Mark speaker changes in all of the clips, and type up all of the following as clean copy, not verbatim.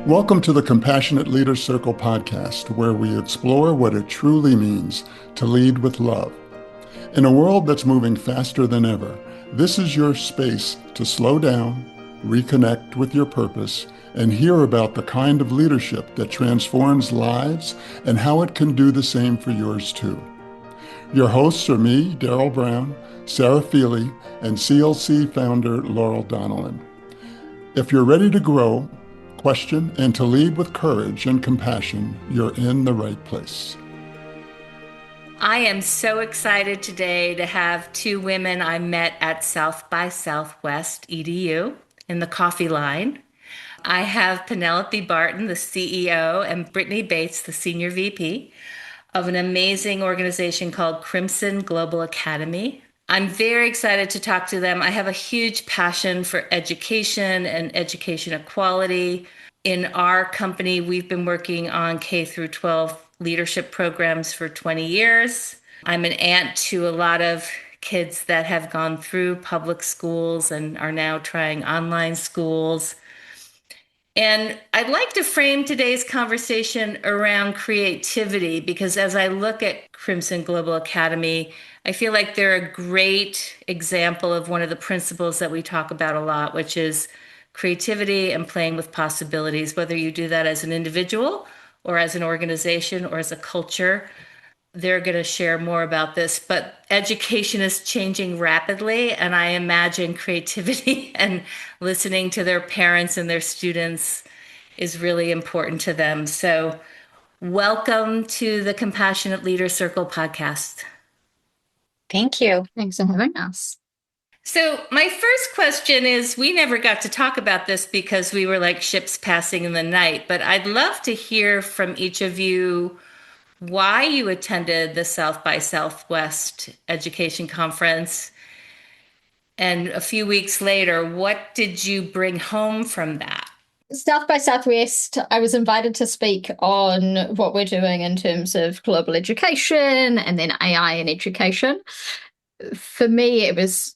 Speaker 1: Welcome to the Compassionate Leader Circle podcast, where we explore what it truly means to lead with love. In a world that's moving faster than ever, this is your space to slow down, reconnect with your purpose, and hear about the kind of leadership that transforms lives and how it can do the same for yours too. Your hosts are me, Daryl Brown, Sarah Feely, and CLC founder Laurel Donnellan. If you're ready to grow, question, and to lead with courage and compassion, you're in the right place.
Speaker 2: I am so excited today to have two women I met at South by Southwest EDU in the coffee line. I have Penelope Barton, the CEO, and Brittanie Bates, the Senior VP of an amazing organization called Crimson Global Academy. I'm very excited to talk to them. I have a huge passion for education and education equality. In our company, we've been working on K through 12 leadership programs for 20 years. I'm an aunt to a lot of kids that have gone through public schools and are now trying online schools. And I'd like to frame today's conversation around creativity because as I look at Crimson Global Academy, I feel like they're a great example of one of the principles that we talk about a lot, which is creativity and playing with possibilities, whether you do that as an individual or as an organization or as a culture. They're going to share more about this, but education is changing rapidly, and I imagine creativity and listening to their parents and their students is really important to them. So, welcome to the Compassionate Leader Circle podcast.
Speaker 3: Thank you.
Speaker 4: Thanks for having us.
Speaker 2: So, my first question is we never got to talk about this because we were like ships passing in the night, but I'd love to hear from each of you why you attended the South by Southwest Education Conference. And a few weeks later, what did you bring home from that?
Speaker 4: South by Southwest, I was invited to speak on what we're doing in terms of global education and then AI in education. For me, it was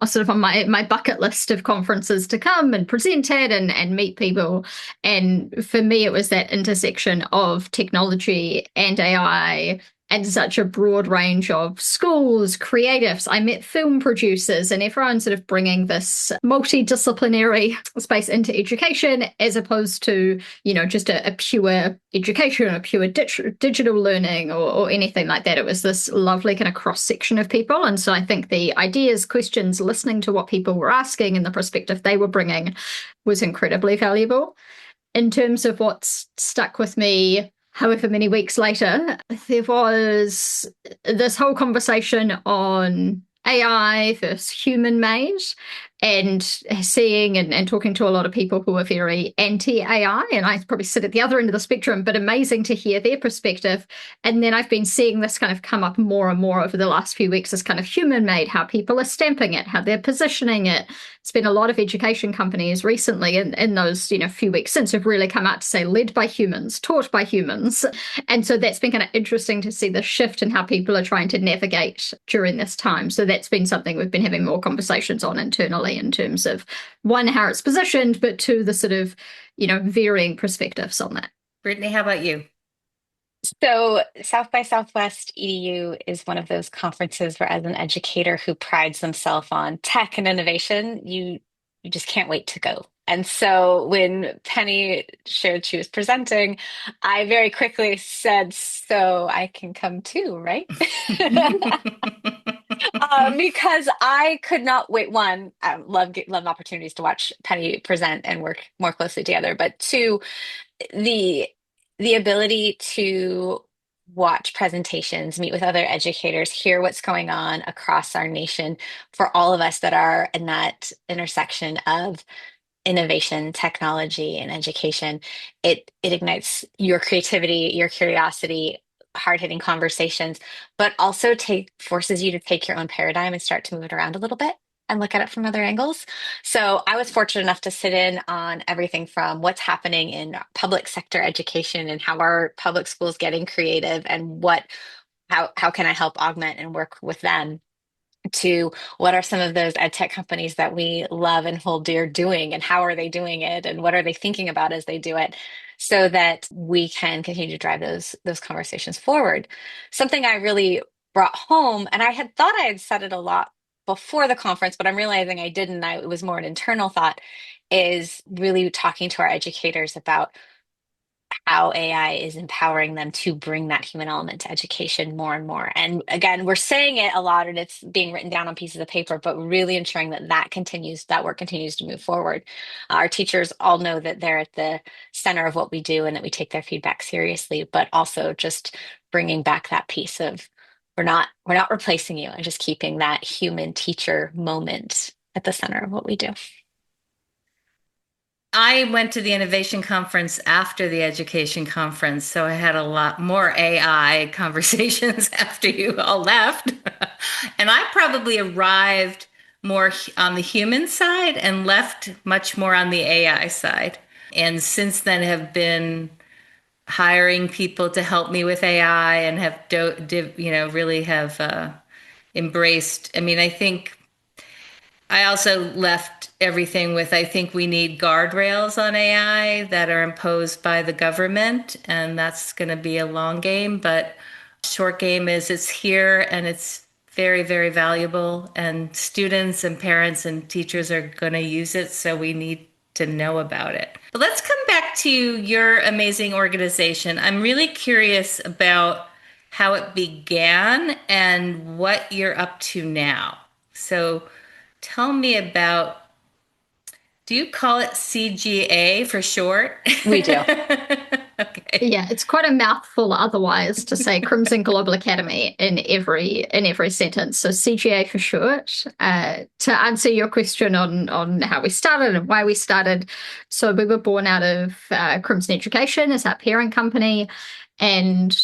Speaker 4: sort of on my bucket list of conferences to come and present at and meet people. And for me, it was that intersection of technology and AI and such a broad range of schools, creatives. I met film producers and everyone sort of bringing this multidisciplinary space into education as opposed to, just a pure education or pure digital learning or anything like that. It was this lovely kind of cross section of people. And so I think the ideas, questions, listening to what people were asking and the perspective they were bringing was incredibly valuable. In terms of what's stuck with me, however many weeks later, there was this whole conversation on AI versus human-made and seeing and talking to a lot of people who are very anti-AI, and I probably sit at the other end of the spectrum, but amazing to hear their perspective. And then I've been seeing this kind of come up more and more over the last few weeks as kind of human-made, how people are stamping it, how they're positioning it. It's been a lot of education companies recently in those few weeks since have really come out to say led by humans, taught by humans. And so that's been kind of interesting to see the shift in how people are trying to navigate during this time. So that's been something we've been having more conversations on internally in terms of, one, how it's positioned, but two, the sort of, varying perspectives on that.
Speaker 2: Brittanie, how about you?
Speaker 3: So, South by Southwest EDU is one of those conferences where, as an educator who prides themselves on tech and innovation, you just can't wait to go. And so, when Penny shared she was presenting, I very quickly said, "So I can come too, right?" Because I could not wait. One, I love opportunities to watch Penny present and work more closely together. But two, the the ability to watch presentations, meet with other educators, hear what's going on across our nation for all of us that are in that intersection of innovation, technology, and education. It ignites your creativity, your curiosity, hard-hitting conversations, but also forces you to take your own paradigm and start to move it around a little bit and look at it from other angles. So I was fortunate enough to sit in on everything from what's happening in public sector education and how our public schools getting creative and how can I help augment and work with them to what are some of those ed tech companies that we love and hold dear doing, and how are they doing it, and what are they thinking about as they do it, so that we can continue to drive those conversations forward. Something I really brought home, and I had thought I had said it a lot before the conference, but I'm realizing I didn't. It was more an internal thought, is really talking to our educators about how AI is empowering them to bring that human element to education more and more. And again, we're saying it a lot and it's being written down on pieces of paper, but really ensuring that that work continues to move forward. Our teachers all know that they're at the center of what we do and that we take their feedback seriously, but also just bringing back that piece of we're not replacing you, and just keeping that human teacher moment at the center of what we do.
Speaker 2: I went to the innovation conference after the education conference, so I had a lot more AI conversations after you all left. And I probably arrived more on the human side and left much more on the AI side. And since then have been hiring people to help me with AI and have really have embraced. I mean, I think I also left everything with I think we need guardrails on AI that are imposed by the government, and that's going to be a long game. But short game is it's here and it's very, very valuable, and students and parents and teachers are going to use it, so we need to know about it. But let's come back to your amazing organization. I'm really curious about how it began and what you're up to now. So tell me about, do you call it CGA for short?
Speaker 3: We do.
Speaker 2: Okay.
Speaker 4: Yeah, it's quite a mouthful otherwise to say Crimson Global Academy in every sentence. So CGA for short. To answer your question on how we started and why we started, so we were born out of Crimson Education as our parent company, and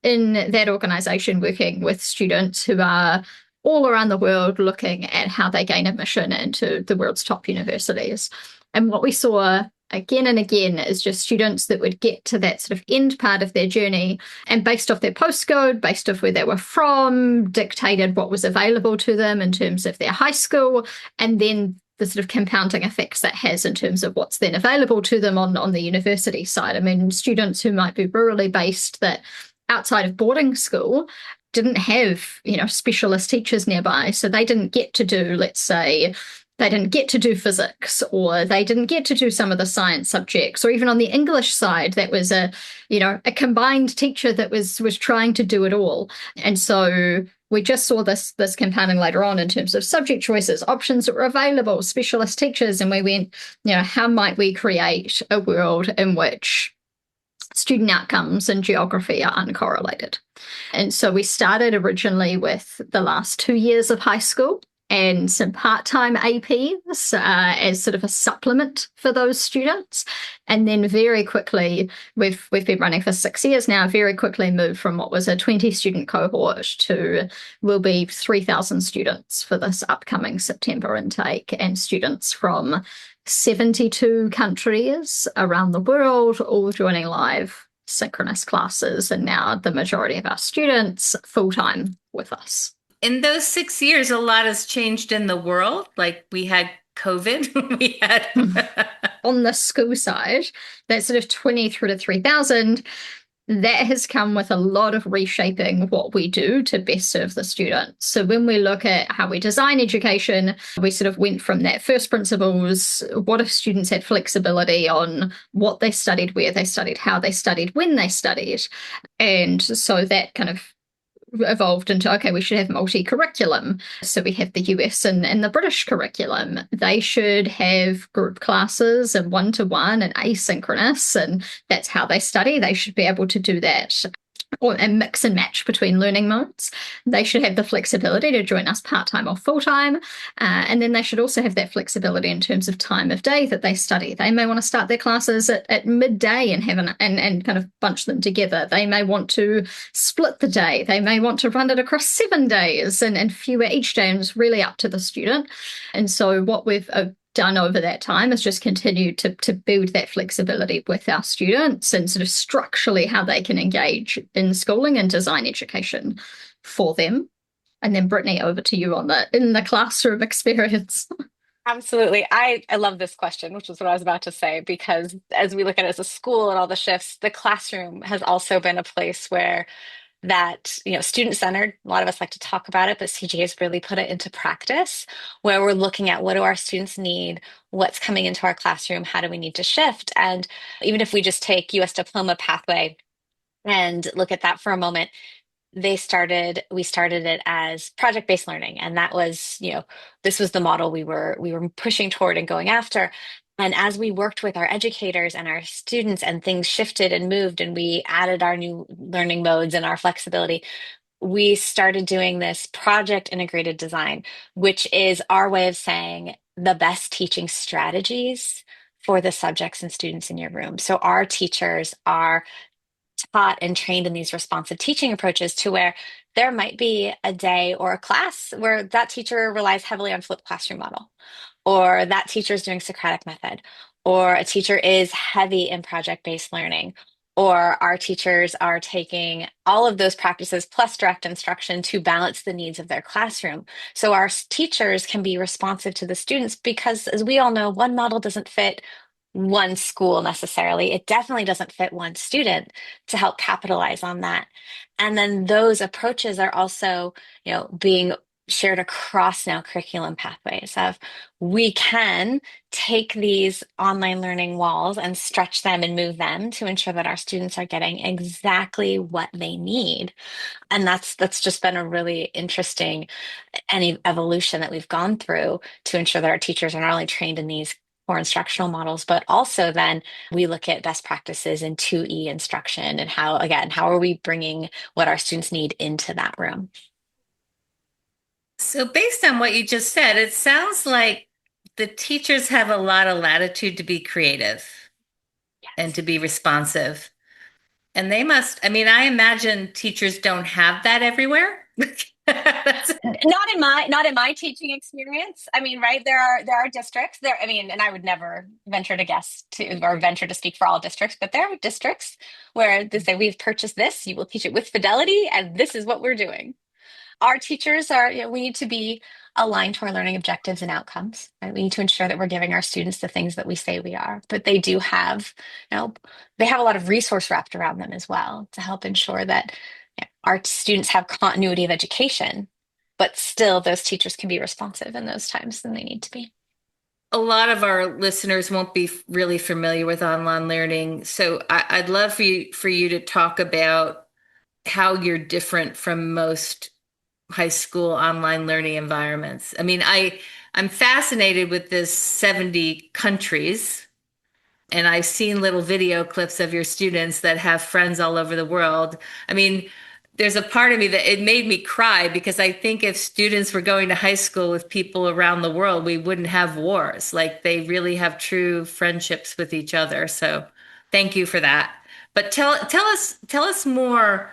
Speaker 4: in that organization working with students who are all around the world looking at how they gain admission into the world's top universities. And what we saw again and again is just students that would get to that sort of end part of their journey, and based off their postcode, based off where they were from, dictated what was available to them in terms of their high school, and then the sort of compounding effects that has in terms of what's then available to them on the university side. I mean, students who might be rurally based that outside of boarding school didn't have, specialist teachers nearby. So they didn't get to do, let's say, they didn't get to do physics, or they didn't get to do some of the science subjects, or even on the English side, that was a combined teacher that was trying to do it all. And so we just saw this compounding later on in terms of subject choices, options that were available, specialist teachers, and we went, how might we create a world in which student outcomes and geography are uncorrelated? And so we started originally with the last 2 years of high school and some part-time APs as sort of a supplement for those students. And then very quickly, we've been running for 6 years now, very quickly moved from what was a 20-student cohort to will be 3,000 students for this upcoming September intake, and students from 72 countries around the world, all joining live synchronous classes, and now the majority of our students full-time with us.
Speaker 2: In those 6 years, a lot has changed in the world. Like we had COVID, we had
Speaker 4: on the school side, that sort of 20 through to 3,000, that has come with a lot of reshaping what we do to best serve the students. So when we look at how we design education, we sort of went from that first principles, what if students had flexibility on what they studied, where they studied, how they studied, when they studied. And so that kind of evolved into, okay, we should have multi-curriculum. So we have the US and the British curriculum. They should have group classes and one-to-one and asynchronous, and that's how they study. They should be able to do that. And mix and match between learning modes. They should have the flexibility to join us part-time or full-time. And then they should also have that flexibility in terms of time of day that they study. They may want to start their classes at midday and have and kind of bunch them together. They may want to split the day. They may want to run it across 7 days and fewer each day, and it's really up to the student. And so what we've done over that time is just continue to build that flexibility with our students and sort of structurally how they can engage in schooling and design education for them. And then Brittany, over to you on the in the classroom experience.
Speaker 3: Absolutely. I love this question, which is what I was about to say, because as we look at it as a school and all the shifts, the classroom has also been a place where that, student centered, a lot of us like to talk about it, but CJ has really put it into practice where we're looking at what do our students need, what's coming into our classroom, how do we need to shift? And even if we just take US diploma pathway and look at that for a moment, we started it as project-based learning, and that was, this was the model we were pushing toward and going after. And as we worked with our educators and our students and things shifted and moved and we added our new learning modes and our flexibility, we started doing this project integrated design, which is our way of saying the best teaching strategies for the subjects and students in your room. So our teachers are taught and trained in these responsive teaching approaches to where there might be a day or a class where that teacher relies heavily on flipped classroom model, or that teacher is doing Socratic method, or a teacher is heavy in project-based learning, or our teachers are taking all of those practices plus direct instruction to balance the needs of their classroom. So our teachers can be responsive to the students because, as we all know, one model doesn't fit one school necessarily. It definitely doesn't fit one student to help capitalize on that. And then those approaches are also, being shared across now curriculum pathways of we can take these online learning walls and stretch them and move them to ensure that our students are getting exactly what they need. And that's just been a really interesting any evolution that we've gone through to ensure that our teachers are not only trained in these core instructional models, but also then we look at best practices in 2E instruction and how are we bringing what our students need into that room.
Speaker 2: So, based on what you just said, it sounds like the teachers have a lot of latitude to be creative and to be responsive. And they must, I mean, I imagine teachers don't have that everywhere.
Speaker 3: Not in my teaching experience. I mean, right, there are districts there. I mean, and I would never venture to guess to or venture to speak for all districts, but there are districts where they say we've purchased this, you will teach it with fidelity, and this is what we're doing. Our teachers are, we need to be aligned to our learning objectives and outcomes, right? We need to ensure that we're giving our students the things that we say we are, but they do have, they have a lot of resource wrapped around them as well to help ensure that our students have continuity of education, but still those teachers can be responsive in those times when they need to be.
Speaker 2: A lot of our listeners won't be really familiar with online learning. So I'd love for you to talk about how you're different from most high school online learning environments. I mean, I'm fascinated with this 70 countries, and I've seen little video clips of your students that have friends all over the world. I mean, there's a part of me that it made me cry because I think if students were going to high school with people around the world, we wouldn't have wars. Like they really have true friendships with each other. So thank you for that. But tell us more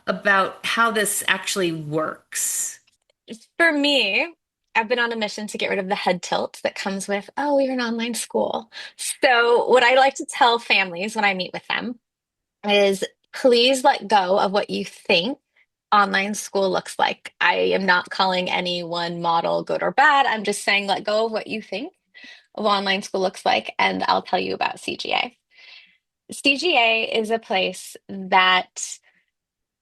Speaker 2: about how this actually works.
Speaker 3: For me, I've been on a mission to get rid of the head tilt that comes with, oh, you're an online school. So, what I like to tell families when I meet with them is please let go of what you think online school looks like. I am not calling any one model good or bad. I'm just saying let go of what you think of online school looks like, and I'll tell you about CGA. CGA is a place that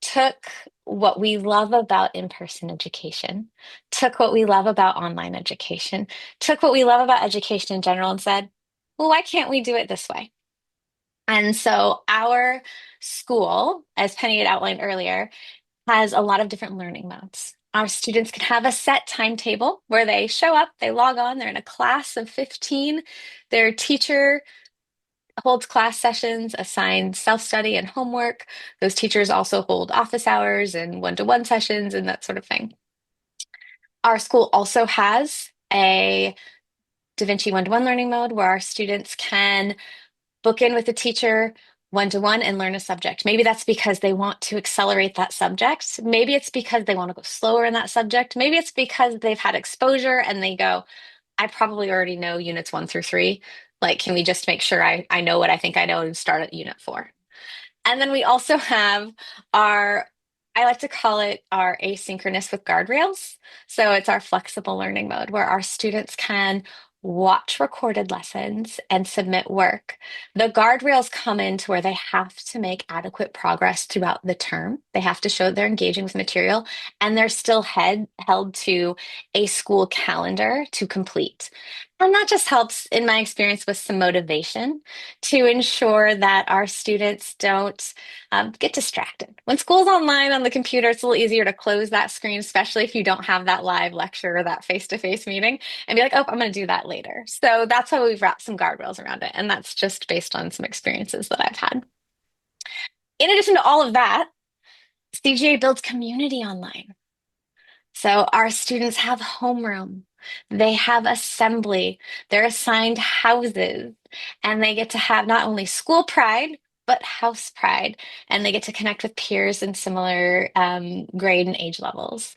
Speaker 3: took what we love about in-person education, took what we love about online education, took what we love about education in general and said, well, why can't we do it this way? And so our school, as Penny had outlined earlier, has a lot of different learning modes. Our students can have a set timetable where they show up, they log on, they're in a class of 15. Their teacher holds class sessions, assigns self-study and homework. Those teachers also hold office hours and one-to-one sessions and that sort of thing. Our school also has a Da Vinci one-to-one learning mode where our students can book in with the teacher one-to-one and learn a subject. Maybe that's because they want to accelerate that subject. Maybe it's because they want to go slower in that subject. Maybe it's because they've had exposure and they go, I probably already know units 1 through 3. Like, can we just make sure I know what I think I know and start at unit 4? And then we also have our I like to call it our asynchronous with guardrails. So it's our flexible learning mode where our students can watch recorded lessons and submit work. The guardrails come into where they have to make adequate progress throughout the term. They have to show they're engaging with material and they're still held to a school calendar to complete. And that just helps, in my experience, with some motivation to ensure that our students don't get distracted. When school's online on the computer, it's a little easier to close that screen, especially if you don't have that live lecture or that face-to-face meeting, and be like, oh, I'm going to do that later. So that's how we've wrapped some guardrails around it. And that's just based on some experiences that I've had. In addition to all of that, CGA builds community online. So our students have homeroom, they have assembly, they're assigned houses, and they get to have not only school pride, but house pride, and they get to connect with peers in similar grade and age levels.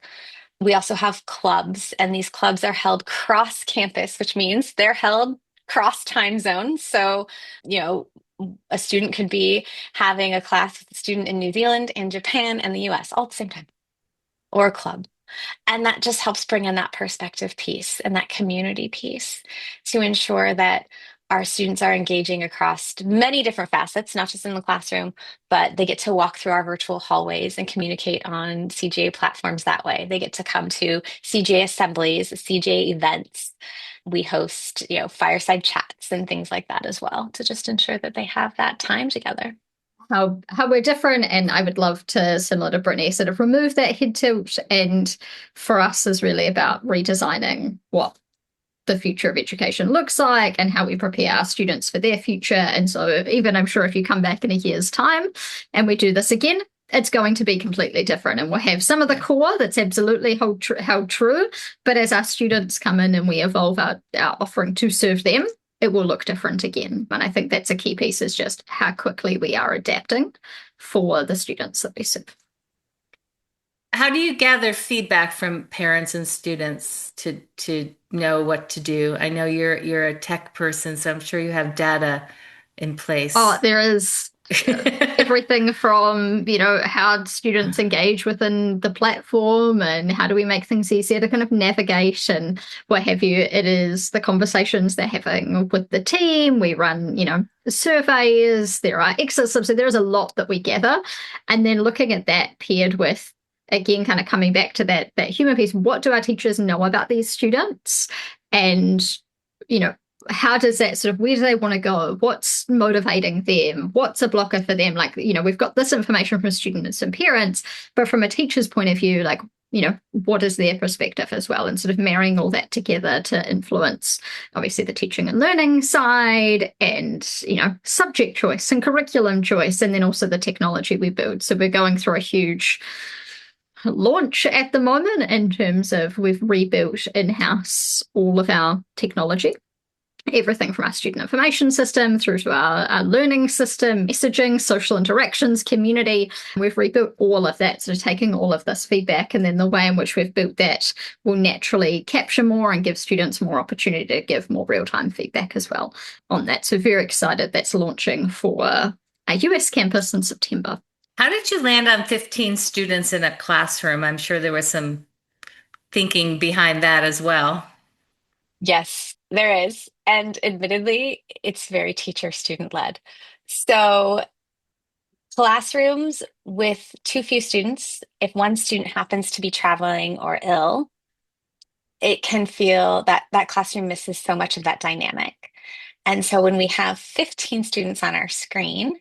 Speaker 3: We also have clubs, and these clubs are held cross campus, which means they're held cross time zones. So, you know, a student could be having a class with a student in New Zealand and Japan and the US all at the same time, or a club. And that just helps bring in that perspective piece and that community piece to ensure that our students are engaging across many different facets, not just in the classroom, but they get to walk through our virtual hallways and communicate on CGA platforms that way. They get to come to CGA assemblies, CGA events. We host, fireside chats and things like that as well to just ensure that they have that time together.
Speaker 4: How we're different, and I would love to, similar to Brittanie, sort of remove that head tilt, and for us is really about redesigning what the future of education looks like and how we prepare our students for their future. And so even I'm sure if you come back in a year's time and we do this again, it's going to be completely different, and we'll have some of the core that's absolutely held true, but as our students come in and we evolve our offering to serve them, it will look different again. And I think that's a key piece, is just how quickly we are adapting for the students that we serve.
Speaker 2: How do you gather feedback from parents and students to know what to do? I know you're a tech person, so I'm sure you have data in place.
Speaker 4: Oh, there is everything from, how students engage within the platform and how do we make things easier to kind of navigate and what have you. It is the conversations they're having with the team. We run, surveys, there are exercises. So there's a lot that we gather. And then looking at that paired with, again, kind of coming back to that human piece, what do our teachers know about these students? And, how does that sort of, where do they want to go? What's motivating them? What's a blocker for them? Like, we've got this information from students and parents, but from a teacher's point of view, like, what is their perspective as well? And sort of marrying all that together to influence, obviously, the teaching and learning side and, subject choice and curriculum choice, and then also the technology we build. So we're going through a huge launch at the moment in terms of we've rebuilt in-house all of our technology. Everything from our student information system through to our learning system, messaging, social interactions, community. We've rebuilt all of that, sort of taking all of this feedback, and then the way in which we've built that will naturally capture more and give students more opportunity to give more real-time feedback as well on that. So very excited. That's launching for our US campus in September.
Speaker 2: How did you land on 15 students in a classroom? I'm sure there was some thinking behind that as well.
Speaker 3: Yes, there is. And admittedly, it's very teacher-student led. So classrooms with too few students, if one student happens to be traveling or ill, it can feel that that classroom misses so much of that dynamic. And so when we have 15 students on our screen,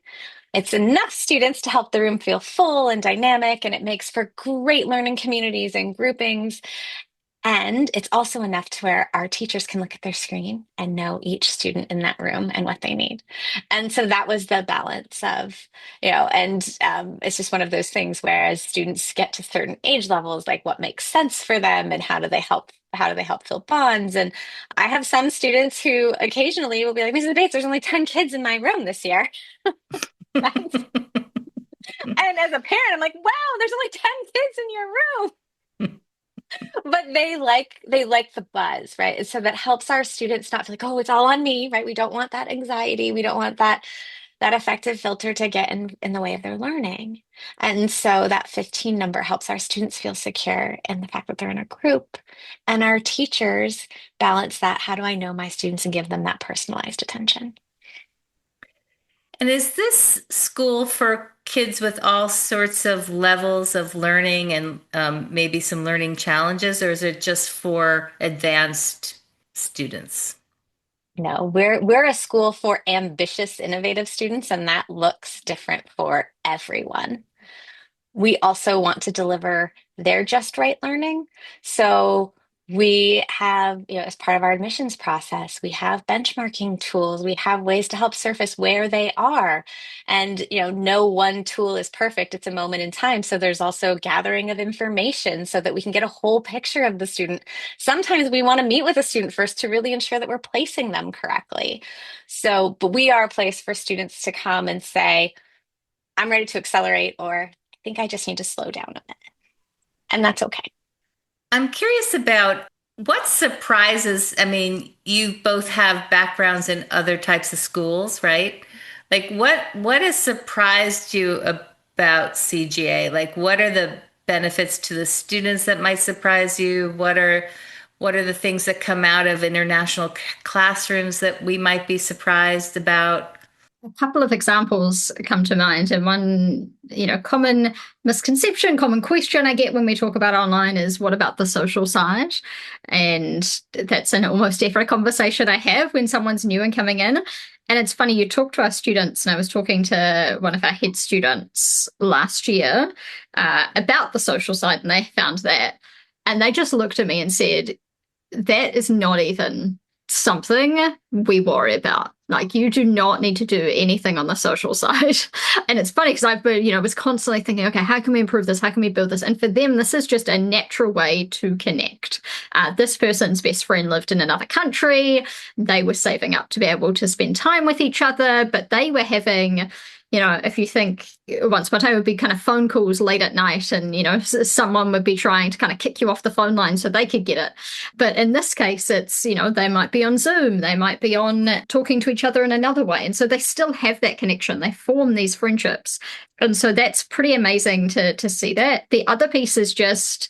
Speaker 3: it's enough students to help the room feel full and dynamic, and it makes for great learning communities and groupings. And it's also enough to where our teachers can look at their screen and know each student in that room and what they need. And so that was the balance of, it's just one of those things where as students get to certain age levels, like what makes sense for them and how do they help build bonds. And I have some students who occasionally will be like, Mrs. Bates, there's only 10 kids in my room this year. And as a parent, I'm like, wow, there's only 10 kids in your room. But they like the buzz, right? And so that helps our students not feel like, oh, it's all on me, right? We don't want that anxiety. We don't want that that effective filter to get in the way of their learning. And so that 15 number helps our students feel secure in the fact that they're in a group. And our teachers balance that. How do I know my students and give them that personalized attention?
Speaker 2: And is this school for kids with all sorts of levels of learning and maybe some learning challenges, or is it just for advanced students?
Speaker 3: No, we're a school for ambitious, innovative students, and that looks different for everyone. We also want to deliver their just right learning. So we have, as part of our admissions process, we have benchmarking tools. We have ways to help surface where they are. And, no one tool is perfect. It's a moment in time. So there's also gathering of information so that we can get a whole picture of the student. Sometimes we want to meet with a student first to really ensure that we're placing them correctly. So, but we are a place for students to come and say, I'm ready to accelerate, or I think I just need to slow down a minute. And that's okay.
Speaker 2: I'm curious about what surprises, I mean, you both have backgrounds in other types of schools, right? Like what has surprised you about CGA? Like what are the benefits to the students that might surprise you? What are the things that come out of international classrooms that we might be surprised about?
Speaker 4: A couple of examples come to mind, and one, common misconception, common question I get when we talk about online is, what about the social side? And that's in almost every conversation I have when someone's new and coming in. And it's funny, you talk to our students, and I was talking to one of our head students last year about the social side, and they found that. And they just looked at me and said, that is not even something we worry about. Like, you do not need to do anything on the social side. And it's funny because I've been, was constantly thinking, okay, how can we improve this? How can we build this? And for them, this is just a natural way to connect. This person's best friend lived in another country. They were saving up to be able to spend time with each other, but they were having, if you think once upon a time, it would be kind of phone calls late at night, and, someone would be trying to kind of kick you off the phone line so they could get it. But in this case, it's, they might be on Zoom, they might be on talking to each other in another way. And so they still have that connection. They form these friendships. And so that's pretty amazing to see that. The other piece is just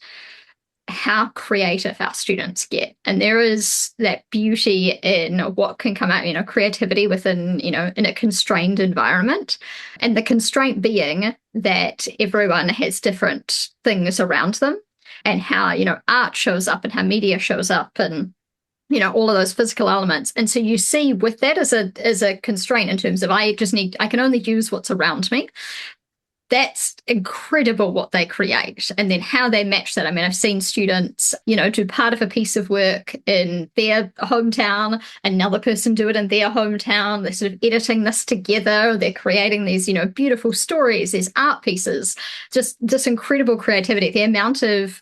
Speaker 4: how creative our students get. And there is that beauty in what can come out, creativity within, in a constrained environment. And the constraint being that everyone has different things around them, and how, art shows up and how media shows up, and all of those physical elements. And so you see with that as a constraint in terms of, I can only use what's around me. That's incredible what they create, and then how they match that. I mean, I've seen students, do part of a piece of work in their hometown, another person do it in their hometown. They're sort of editing this together. They're creating these, beautiful stories, these art pieces, just this incredible creativity. The amount of,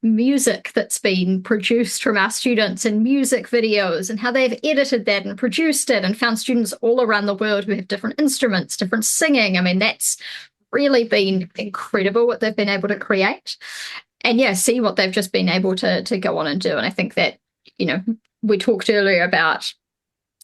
Speaker 4: music that's been produced from our students and music videos, and how they've edited that and produced it and found students all around the world who have different instruments, different singing. I mean, that's really been incredible what they've been able to create. And yeah, see what they've just been able to go on and do. And I think that, we talked earlier about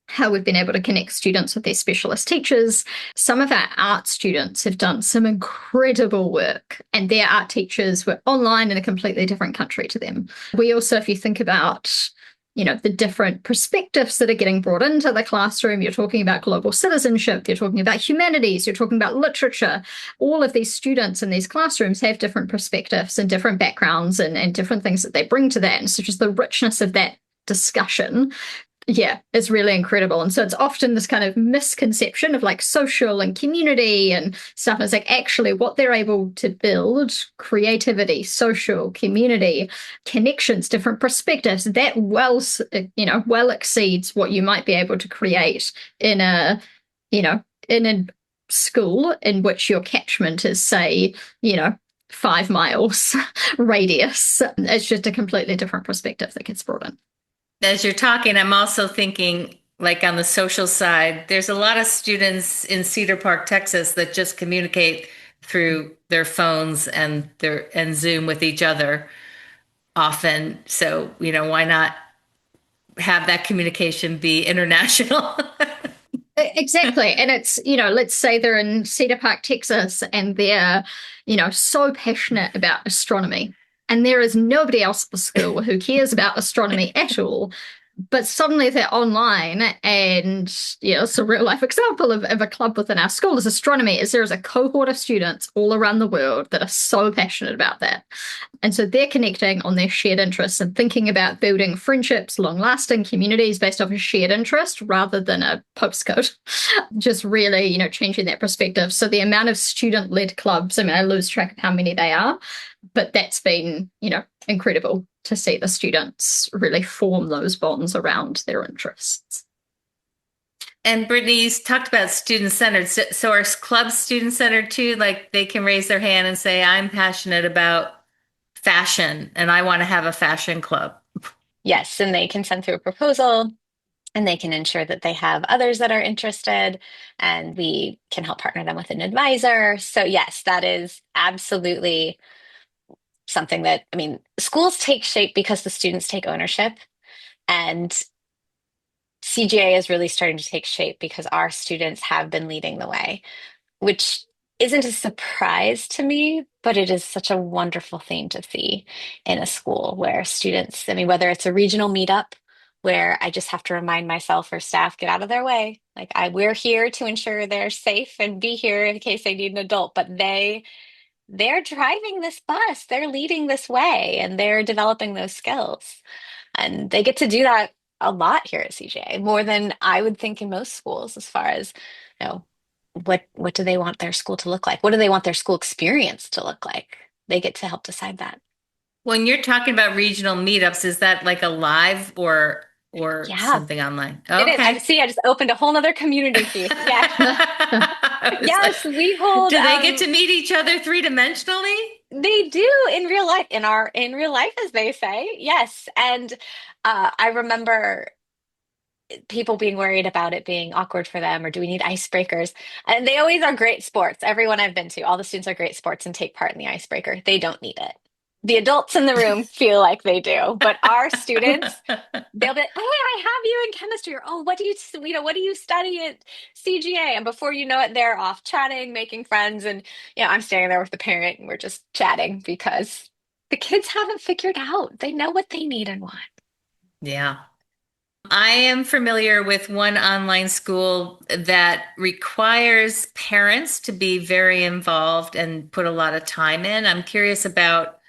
Speaker 4: how we've been able to connect students with their specialist teachers. Some of our art students have done some incredible work, and their art teachers were online in a completely different country to them. We also, if you think about the different perspectives that are getting brought into the classroom. You're talking about global citizenship, you're talking about humanities, you're talking about literature. All of these students in these classrooms have different perspectives and different backgrounds and different things that they bring to that. And so just the richness of that discussion, yeah, it's really incredible. And so it's often this kind of misconception of like social and community and stuff. It's like actually what they're able to build, creativity, social, community, connections, different perspectives, that well exceeds what you might be able to create in a school in which your catchment is, say, 5 miles radius. It's just a completely different perspective that gets brought in.
Speaker 2: As you're talking, I'm also thinking, like on the social side, there's a lot of students in Cedar Park, Texas, that just communicate through their phones and Zoom with each other often. So, why not have that communication be international?
Speaker 4: Exactly. And it's, let's say they're in Cedar Park, Texas, and they're, so passionate about astronomy. And there is nobody else at the school who cares about astronomy at all. But suddenly they're online, and it's a real life example of a club within our school is astronomy. Is there is a cohort of students all around the world that are so passionate about that, and so they're connecting on their shared interests and thinking about building friendships, long-lasting communities based off a shared interest rather than a postcode. Just really, changing that perspective. So the amount of student-led clubs, I mean, I lose track of how many they are, but that's been, incredible to see the students really form those bonds around their interests.
Speaker 2: And Brittanie, you talked about student-centered. So are clubs student-centered too? Like they can raise their hand and say, I'm passionate about fashion and I want to have a fashion club.
Speaker 3: Yes, and they can send through a proposal and they can ensure that they have others that are interested, and we can help partner them with an advisor. So yes, that is absolutely something that, I mean, schools take shape because the students take ownership, and CGA is really starting to take shape because our students have been leading the way, which isn't a surprise to me, but it is such a wonderful thing to see in a school where students, I mean, whether it's a regional meetup where I just have to remind myself or staff, get out of their way. Like we're here to ensure they're safe and be here in case they need an adult, but they're driving this bus, they're leading this way, and they're developing those skills. And they get to do that a lot here at CGA, more than I would think in most schools, as far as, you know, what do they want their school to look like? What do they want their school experience to look like? They get to help decide that.
Speaker 2: When you're talking about regional meetups, is that like a live or
Speaker 3: Yeah,
Speaker 2: something online?
Speaker 3: it is. I
Speaker 2: Okay.
Speaker 3: see. I just opened a whole nother community piece. Yeah.
Speaker 2: I was
Speaker 3: Yes,
Speaker 2: like,
Speaker 3: we hold
Speaker 2: do they get to meet each other three-dimensionally?
Speaker 3: they do in real life, in real life, as they say. Yes. And I remember people being worried about it being awkward for them, or do we need icebreakers? And they always are great sports. Everyone I've been to, all the students are great sports and take part in the icebreaker. They don't need it. The adults in the room feel like they do, but our students, they'll be, oh, I have you in chemistry, or oh, what do you study at CGA? And before you know it, they're off chatting, making friends, and I'm standing there with the parent, and we're just chatting because the kids haven't figured out. They know what they need and want.
Speaker 2: Yeah. I am familiar with one online school that requires parents to be very involved and put a lot of time in. I'm curious about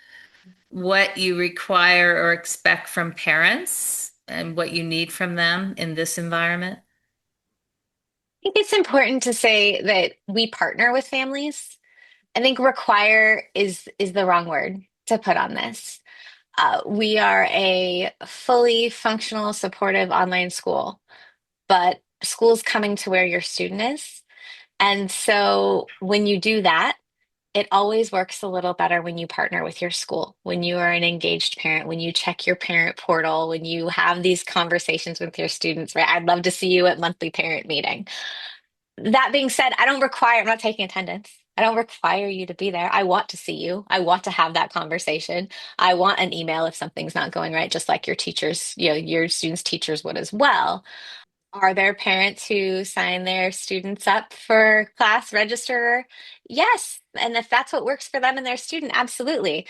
Speaker 2: what you require or expect from parents and what you need from them in this environment.
Speaker 3: I think it's important to say that we partner with families. I think require is the wrong word to put on this. We are a fully functional, supportive online school, but school's coming to where your student is. And so when you do that, it always works a little better when you partner with your school, when you are an engaged parent, when you check your parent portal, when you have these conversations with your students, right? I'd love to see you at monthly parent meeting. That being said, I'm not taking attendance. I don't require you to be there. I want to see you. I want to have that conversation. I want an email if something's not going right, just like your teachers, your students' teachers would as well. Are there parents who sign their students up for class register? Yes. And if that's what works for them and their student, absolutely.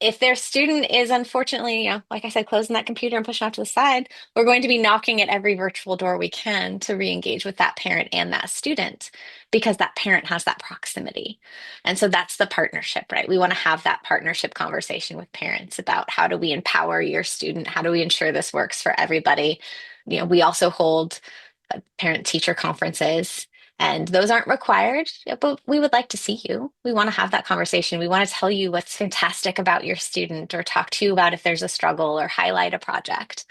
Speaker 3: If their student is unfortunately, like I said, closing that computer and pushing off to the side, we're going to be knocking at every virtual door we can to re-engage with that parent and that student because that parent has that proximity. And so that's the partnership, right? We want to have that partnership conversation with parents about how do we empower your student? How do we ensure this works for everybody? We also hold parent teacher conferences, and those aren't required, but we would like to see you. We want to have that conversation. We want to tell you what's fantastic about your student, or talk to you about if there's a struggle, or highlight a project.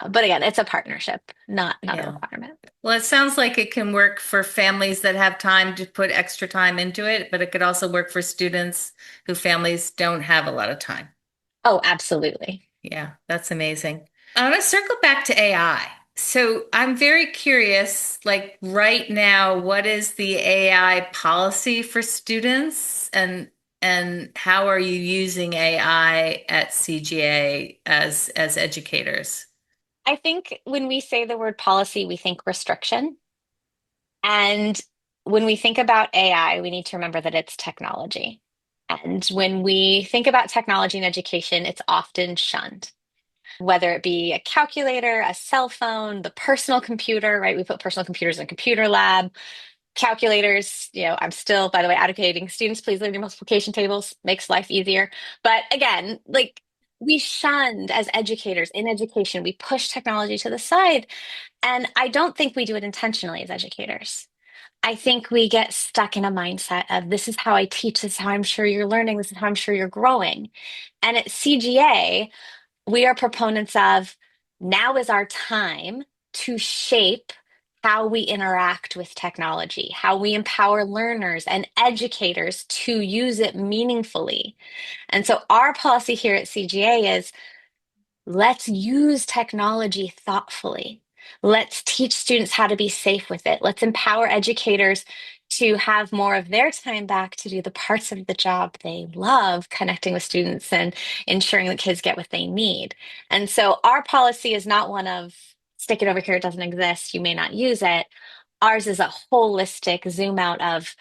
Speaker 3: But again, it's a partnership, not a
Speaker 2: Yeah.
Speaker 3: requirement.
Speaker 2: Well, it sounds like it can work for families that have time to put extra time into it, but it could also work for students who families don't have a lot of time.
Speaker 3: Oh, absolutely.
Speaker 2: Yeah, that's amazing. I want to circle back to AI. So I'm very curious, like right now, what is the AI policy for students and how are you using AI at CGA as educators?
Speaker 3: I think when we say the word policy, we think restriction. And when we think about AI, we need to remember that it's technology. And when we think about technology in education, it's often shunned, whether it be a calculator, a cell phone, the personal computer, right? We put personal computers in a computer lab, calculators. I'm still, by the way, advocating students, please learn your multiplication tables, makes life easier. But again, like we shunned as educators in education, we push technology to the side. And I don't think we do it intentionally as educators. I think we get stuck in a mindset of this is how I teach, this is how I'm sure you're learning, this is how I'm sure you're growing. And at CGA, we are proponents of now is our time to shape how we interact with technology, how we empower learners and educators to use it meaningfully. And so our policy here at CGA is let's use technology thoughtfully. Let's teach students how to be safe with it. Let's empower educators to have more of their time back to do the parts of the job they love, connecting with students and ensuring that kids get what they need. And so our policy is not one of stick it over here, it doesn't exist, you may not use it. Ours is a holistic zoom out of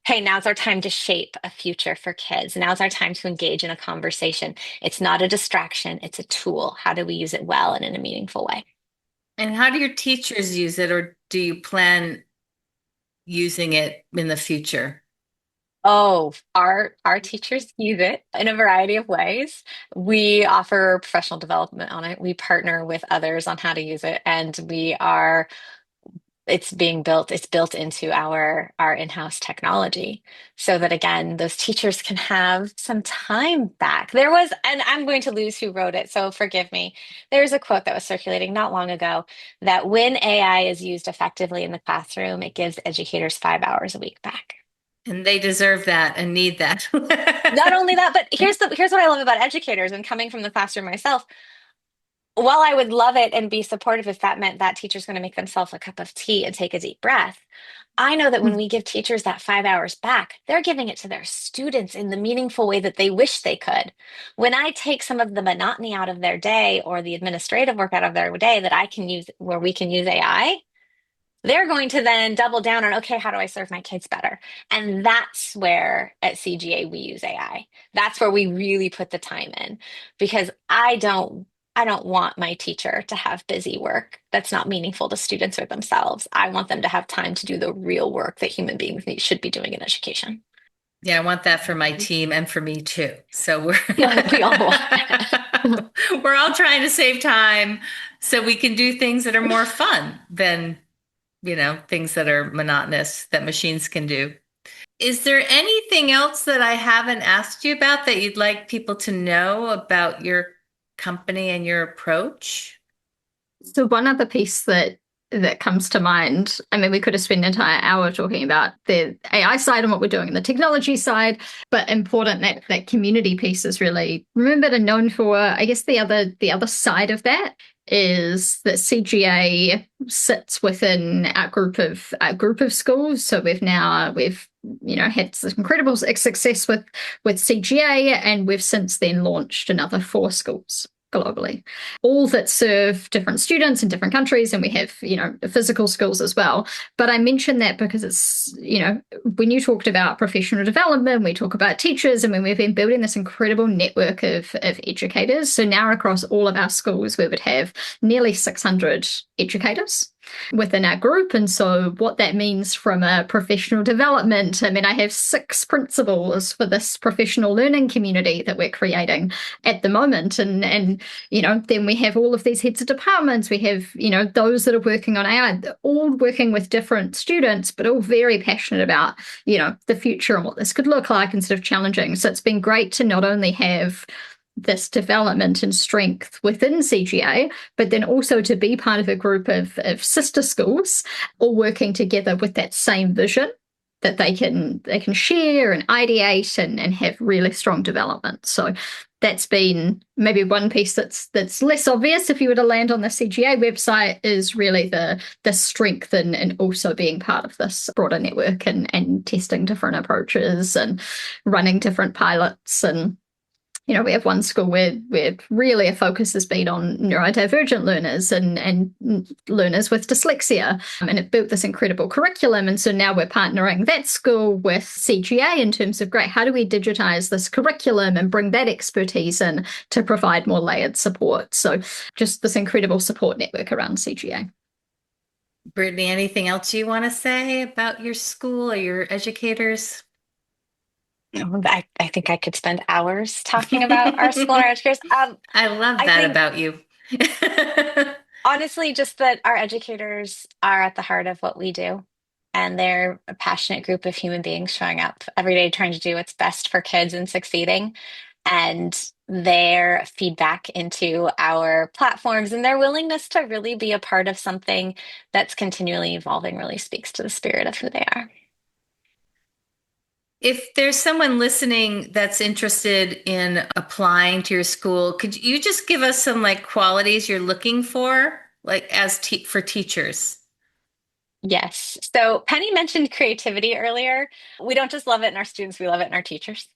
Speaker 3: hey, now's our time to shape a future for kids. Now's our time to engage in a conversation. It's not a distraction, it's a tool. How do we use it well and in a meaningful way?
Speaker 2: And how do your teachers use it, or do you plan using it in the future?
Speaker 3: Oh, our teachers use it in a variety of ways. We offer professional development on it. We partner with others on how to use it, and it's being built, it's built into our in-house technology so that again those teachers can have some time back. There was, and I'm going to lose who wrote it, so forgive me. There's a quote that was circulating not long ago that when AI is used effectively in the classroom, it gives educators 5 hours a week back.
Speaker 2: And they deserve that and need that.
Speaker 3: Not only that, but here's what I love about educators and coming from the classroom myself. While I would love it and be supportive if that meant that teacher's going to make themselves a cup of tea and take a deep breath, I know that when we give teachers that 5 hours back, they're giving it to their students in the meaningful way that they wish they could. When I take some of the monotony out of their day or the administrative work out of their day that I can use where we can use AI, they're going to then double down on, okay, how do I serve my kids better? And that's where at CGA we use AI. That's where we really put the time in because I don't want my teacher to have busy work that's not meaningful to students or themselves. I want them to have time to do the real work that human beings should be doing in education.
Speaker 2: Yeah, I want that for my team and for me too. So
Speaker 3: We all want that.
Speaker 2: we're all trying to save time so we can do things that are more fun than, things that are monotonous that machines can do. Is there anything else that I haven't asked you about that you'd like people to know about your company and your approach?
Speaker 4: So one other piece that comes to mind, I mean, we could have spent an entire hour talking about the AI side and what we're doing on the technology side, but important that community piece is really remembered and known for. I guess the other side of that is that CGA sits within our group of schools. So we've had some incredible success with CGA, and we've since then launched another 4 schools globally, all that serve different students in different countries, and we have physical schools as well. But I mention that because it's when you talked about professional development, we talk about teachers, and when we've been building this incredible network of educators. So now across all of our schools we would have nearly 600 educators within our group. And so what that means from a professional development, I mean, I have 6 principals for this professional learning community that we're creating at the moment. And then we have all of these heads of departments. We have, those that are working on AI, all working with different students, but all very passionate about, the future and what this could look like instead of challenging. So it's been great to not only have this development and strength within CGA, but then also to be part of a group of sister schools all working together with that same vision that they can share and ideate and have really strong development. So that's been maybe one piece that's less obvious if you were to land on the CGA website, is really the strength and also being part of this broader network and testing different approaches and running different pilots and we have one school where really a focus has been on neurodivergent learners and learners with dyslexia. And it built this incredible curriculum. And so now we're partnering that school with CGA in terms of, great, how do we digitize this curriculum and bring that expertise in to provide more layered support? So just this incredible support network around CGA.
Speaker 2: Brittanie, anything else you want to say about your school or your educators?
Speaker 3: I think I could spend hours talking about our school and our educators.
Speaker 2: I love
Speaker 3: I
Speaker 2: that
Speaker 3: think,
Speaker 2: about you.
Speaker 3: honestly, just that our educators are at the heart of what we do. And they're a passionate group of human beings showing up every day trying to do what's best for kids and succeeding. And their feedback into our platforms and their willingness to really be a part of something that's continually evolving really speaks to the spirit of who they are.
Speaker 2: If there's someone listening that's interested in applying to your school, could you just give us some like qualities you're looking for, like for teachers?
Speaker 3: Yes. So Penny mentioned creativity earlier. We don't just love it in our students, we love it in our teachers.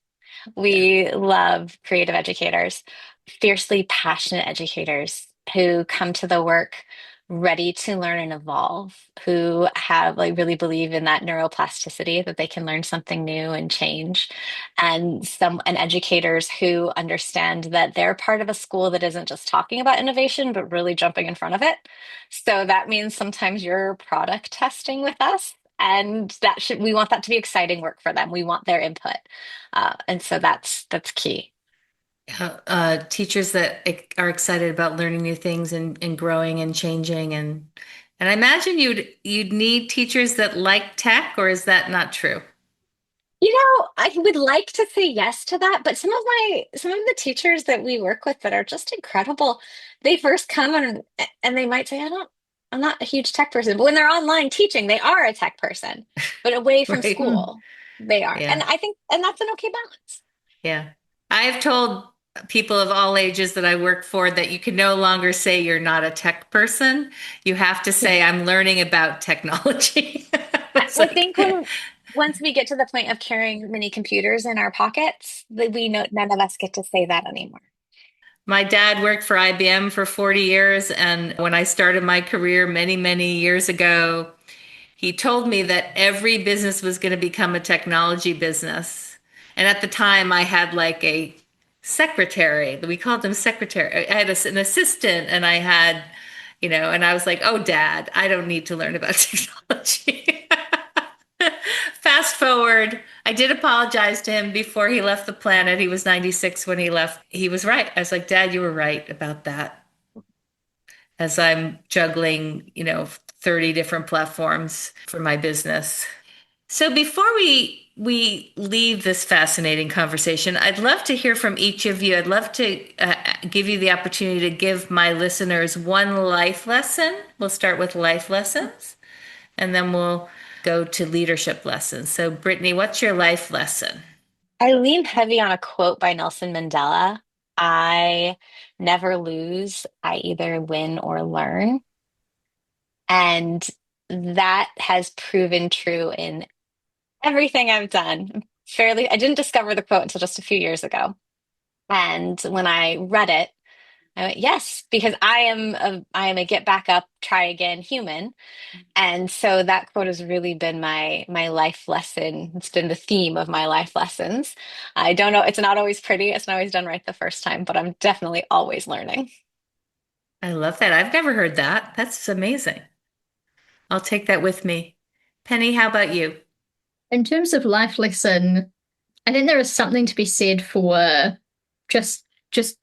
Speaker 2: Yeah.
Speaker 3: We love creative educators, fiercely passionate educators who come to the work ready to learn and evolve, who have like really believe in that neuroplasticity that they can learn something new and change, and educators who understand that they're part of a school that isn't just talking about innovation, but really jumping in front of it. So that means sometimes you're product testing with us. And we want that to be exciting work for them. We want their input. And so that's key.
Speaker 2: Teachers that are excited about learning new things and growing and changing and I imagine you'd need teachers that like tech, or is that not true?
Speaker 3: I would like to say yes to that, but some of the teachers that we work with that are just incredible, they first come and they might say, I'm not a huge tech person, but when they're online teaching, they are a tech person, but away from
Speaker 2: Right.
Speaker 3: school, they are.
Speaker 2: Yeah.
Speaker 3: And I think, and that's an okay balance.
Speaker 2: Yeah. I've told people of all ages that I work for that you can no longer say you're not a tech person. You have to say, I'm learning about technology. It's
Speaker 3: I think
Speaker 2: like,
Speaker 3: once we get to the point of carrying mini computers in our pockets, that we know none of us get to say that anymore.
Speaker 2: my dad worked for IBM for 40 years. And when I started my career many, many years ago, he told me that every business was going to become a technology business. And at the time, I had like a secretary. We called them secretary. I had an assistant, and I had, and I was like, oh, Dad, I don't need to learn about technology. Fast forward, I did apologize to him before he left the planet. He was 96 when he left. He was right. I was like, Dad, you were right about that. As I'm juggling, 30 different platforms for my business. So before we leave this fascinating conversation, I'd love to hear from each of you. I'd love to give you the opportunity to give my listeners one life lesson. We'll start with life lessons, and then we'll go to leadership lessons. So Brittanie, what's your life lesson?
Speaker 3: I lean heavy on a quote by Nelson Mandela. I never lose, I either win or learn. And that has proven true in everything I've done. I didn't discover the quote until just a few years ago. And when I read it, I went, yes, because I am a get back up, try again human. And so that quote has really been my life lesson. It's been the theme of my life lessons. I don't know, it's not always pretty, it's not always done right the first time, but I'm definitely always learning.
Speaker 2: I love that. I've never heard that. That's amazing. I'll take that with me. Penny, how about you?
Speaker 4: In terms of life lesson, I think there is something to be said for just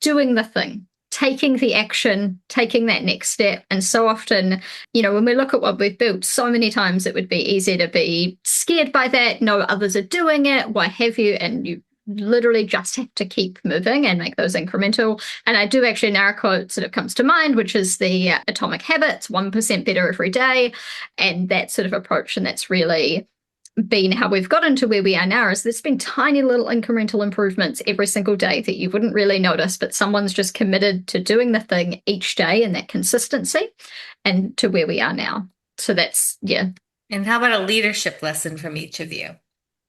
Speaker 4: doing the thing, taking the action, taking that next step. And so often, when we look at what we've built, so many times it would be easy to be scared by that. No, others are doing it, what have you, and you literally just have to keep moving and make those incremental. And I do actually now a quote sort of comes to mind, which is the Atomic Habits, 1% better every day. And that sort of approach, and that's really been how we've gotten to where we are now, is there's been tiny little incremental improvements every single day that you wouldn't really notice, but someone's just committed to doing the thing each day and that consistency, and to where we are now. So that's, yeah.
Speaker 2: And how about a leadership lesson from each of you?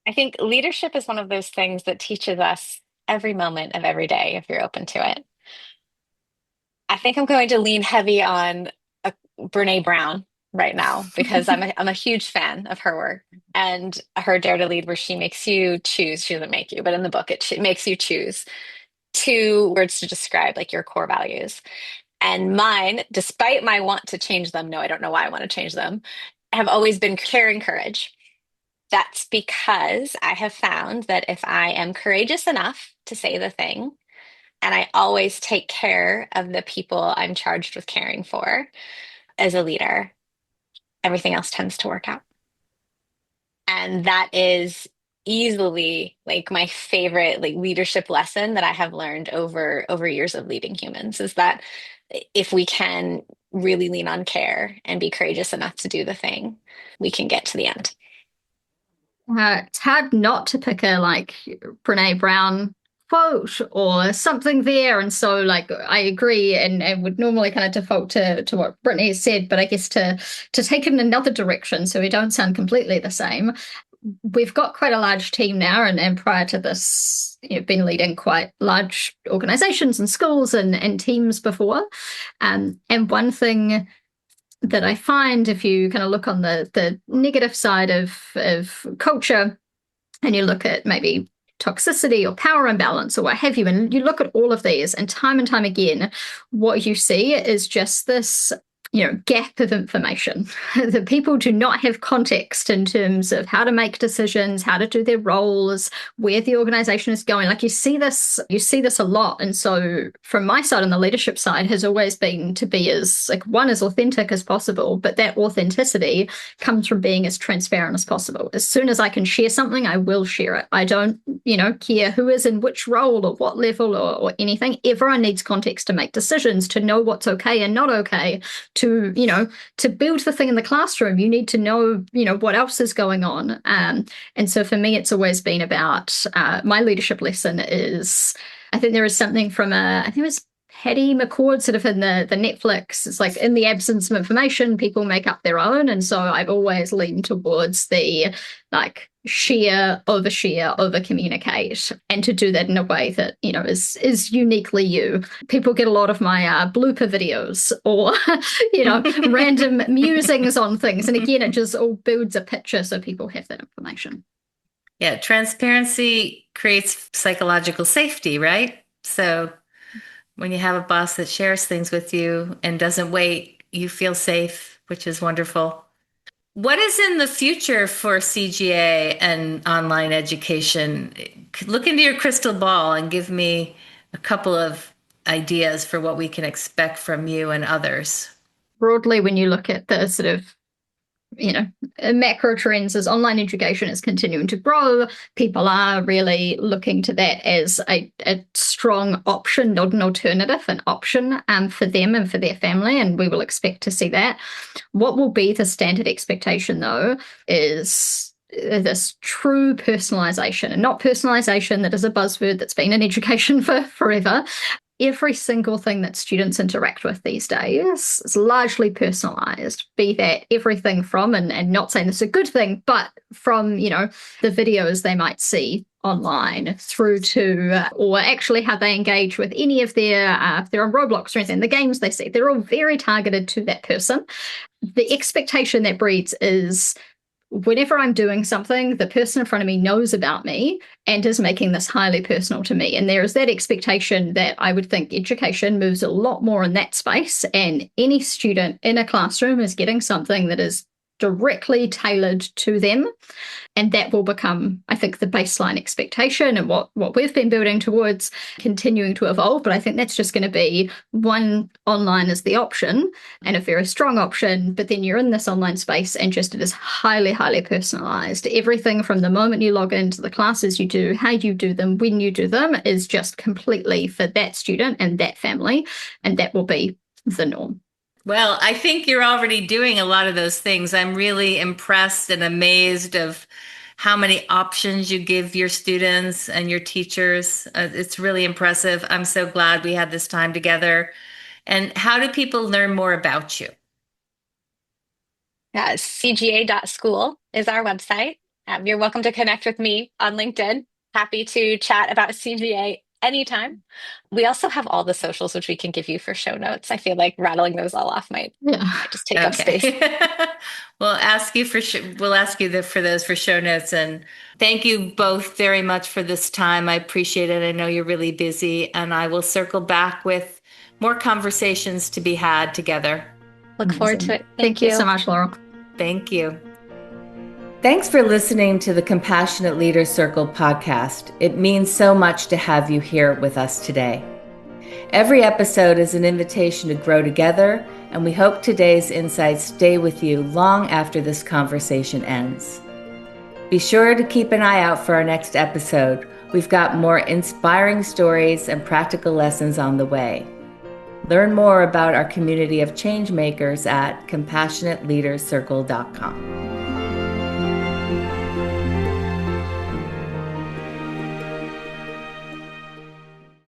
Speaker 3: I think leadership is one of those things that teaches us every moment of every day if you're open to it. I think I'm going to lean heavy on Brene Brown right now because I'm a huge fan of her work and her Dare to Lead, where she makes you choose. She doesn't make you, but in the book, it makes you choose two words to describe like your core values. And mine, despite my want to change them, no, I don't know why I want to change them, have always been care and courage. That's because I have found that if I am courageous enough to say the thing, and I always take care of the people I'm charged with caring for as a leader, everything else tends to work out. And that is easily like my favorite like leadership lesson that I have learned over years of leading humans is that if we can really lean on care and be courageous enough to do the thing, we can get to the end.
Speaker 4: It's hard not to pick a like Brene Brown quote or something there. And so like I agree and would normally kind of default to what Brittany has said, but I guess to take it in another direction so we don't sound completely the same. We've got quite a large team now, and prior to this, been leading quite large organizations and schools and teams before. And one thing that I find, if you kind of look on the negative side of culture and you look at maybe toxicity or power imbalance or what have you, and you look at all of these, and time again, what you see is just this gap of information. The people do not have context in terms of how to make decisions, how to do their roles, where the organization is going. Like you see this a lot. And so from my side on the leadership side has always been to be as authentic as possible, but that authenticity comes from being as transparent as possible. As soon as I can share something, I will share it. I don't, care who is in which role or what level or anything. Everyone needs context to make decisions, to know what's okay and not okay, to build the thing in the classroom. You need to know, what else is going on. And so for me, it's always been about my leadership lesson is, I think there is something from I think it was Patty McCord sort of in the Netflix. It's like in the absence of information, people make up their own. And so I've always leaned towards the like share, over communicate, and to do that in a way that is uniquely you. People get a lot of my blooper videos or random musings on things, and again, it just all builds a picture so people have that information.
Speaker 2: Yeah, transparency creates psychological safety, right? So when you have a boss that shares things with you and doesn't wait, you feel safe, which is wonderful. What is in the future for CGA and online education? Look into your crystal ball and give me a couple of ideas for what we can expect from you and others.
Speaker 4: Broadly, when you look at the sort of macro trends, as online education is continuing to grow, people are really looking to that as a strong option, not an alternative, an option for them and for their family, and we will expect to see that. What will be the standard expectation, though, is this true personalization, and not personalization that is a buzzword that's been in education for forever. Every single thing that students interact with these days is largely personalized, be that everything from, and not saying this is a good thing, but from, the videos they might see online through to, or actually how they engage with any of their, if they're on Roblox or anything, the games they see, they're all very targeted to that person. The expectation that breeds is whenever I'm doing something, the person in front of me knows about me and is making this highly personal to me. And there is that expectation that I would think education moves a lot more in that space. And any student in a classroom is getting something that is directly tailored to them. And that will become, I think, the baseline expectation and what we've been building towards, continuing to evolve. But I think that's just going to be one, online is the option and a very strong option. But then you're in this online space and just it is highly, highly personalized. Everything from the moment you log into the classes you do, how you do them, when you do them is just completely for that student and that family. And that will be the norm.
Speaker 2: Well, I think you're already doing a lot of those things. I'm really impressed and amazed of how many options you give your students and your teachers. It's really impressive. I'm so glad we had this time together. And how do people learn more about you?
Speaker 3: CGA.school is our website. You're welcome to connect with me on LinkedIn. Happy to chat about CGA anytime. We also have all the socials, which we can give you for show notes. I feel like rattling those all off might just take up space.
Speaker 2: We'll ask you for those for show notes. And thank you both very much for this time. I appreciate it. I know you're really busy, and I will circle back with more conversations to be had together.
Speaker 3: Look forward to it.
Speaker 4: Thank you so much, Laurel.
Speaker 2: Thank you. Thanks for listening to the Compassionate Leader Circle podcast. It means so much to have you here with us today. Every episode is an invitation to grow together, and we hope today's insights stay with you long after this conversation ends. Be sure to keep an eye out for our next episode. We've got more inspiring stories and practical lessons on the way. Learn more about our community of change makers at compassionateleadercircle.com.